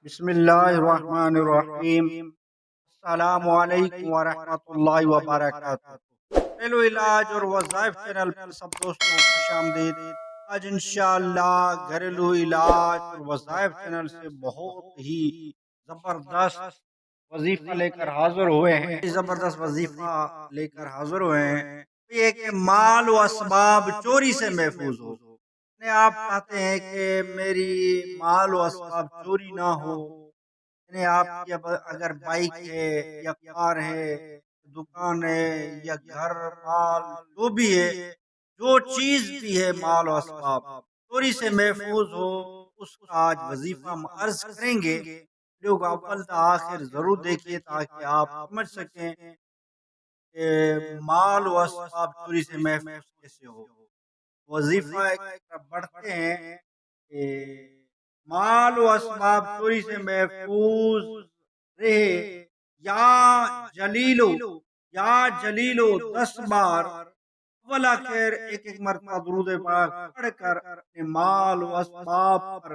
بسم اللہ الرحمن الرحیم۔ السلام علیکم ورحمۃ اللہ وبرکاتہ۔ گھریلو علاج اور وظائف چینل پر سب دوستوں کو خوش آمدید۔ آج انشاءاللہ گھریلو علاج اور وظائف چینل سے بہت ہی زبردست وظیفہ لے کر حاضر ہوئے ہیں۔ زبردست وظیفہ لے کر حاضر ہوئے ہیں، یہ کہ مال و اسباب چوری سے محفوظ ہو۔ آپ چاہتے ہیں کہ میری مال و اسباب چوری نہ ہو، یعنی آپ کی اگر بائک ہے یا کار ہے، دکان ہے یا گھر مال جو بھی ہے، جو چیز بھی ہے مال و اسباب چوری سے محفوظ ہو، اس کا آج وظیفہ ہم عرض کریں گے۔ ویڈیو کو اول تا آخر ضرور دیکھیے تاکہ آپ سمجھ سکیں کہ مال و اسباب چوری سے محفوظ کیسے ہو۔ وظیفہ بڑھتے ہیں کہ مال و اسباب چوری سے محفوظ رہے، یا جلیلو 10 بار اولا خیر ایک مرتبہ درود پاک پڑھ کر اپنے مال و اسباب پر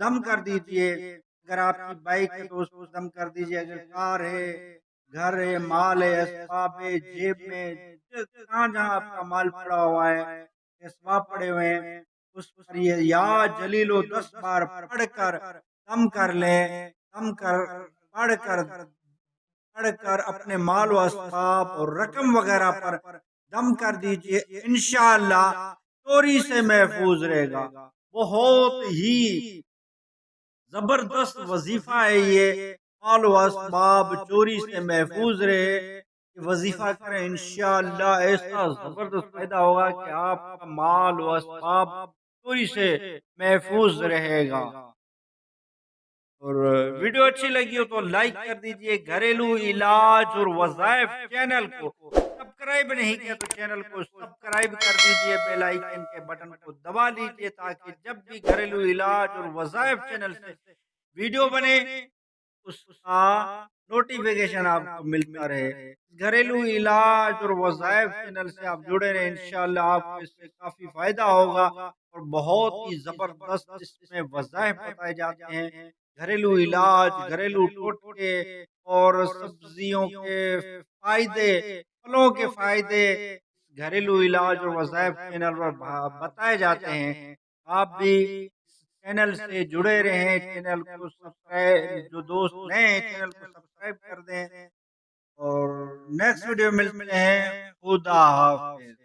دم کر دیجئے۔ اگر آپ کی بائک ہے تو اس پر دم کر دیجئے، اگر کار ہے، گھر ہے، مال ہے، اسباب ہے، جیب میں جہاں جہاں آپ کا مال پڑا ہوا ہے، اسباب پڑے ہوئے ہیں، اس پر یہ یا جلیلو 10 بار پڑھ کر دم کر لیں، پڑھ کر اپنے مال و اسباب اور رقم وغیرہ پر دم کر دیجئے، انشاءاللہ چوری سے محفوظ رہے گا۔ بہت ہی زبردست وظیفہ ہے یہ، مال و اسباب چوری سے محفوظ رہے، یہ وظیفہ کریں انشاءاللہ ایسا زبردست فائدہ ہوگا کہ آپ کا مال و اسباب چوری سے محفوظ رہے گا۔ اور ویڈیو اچھی لگی ہو تو لائک کر دیجئے۔ گھریلو علاج اور وظائف چینل کو سبسکرائب نہیں کیا تو چینل کو سبسکرائب کر دیجئے، بیل آئیکن کے بٹن کو دبا لیجئے تاکہ جب بھی گھریلو علاج اور وظائف چینل سے ویڈیو بنے اس کا نوٹیفیکیشن آپ کو ملتا رہے۔ گھریلو علاج اور وظائف چینل سے آپ جڑے رہے، انشاءاللہ آپ کو اس سے کافی فائدہ ہوگا، اور بہت ہی زبردست اس میں وظائف بتائے جاتے ہیں۔ گھریلو علاج، گھریلو ٹوٹکے اور سبزیوں کے فائدے، پھلوں کے فائدے گھریلو علاج اور وظائف چینل پر بتائے جاتے ہیں۔ آپ بھی چینل سے جڑے رہیں، چینل کو سبسکرائب، جو دوست نئے ہیں چینل کو سبسکرائب کر دیں، اور نیکسٹ ویڈیو ملتے ہیں۔ خدا حافظ۔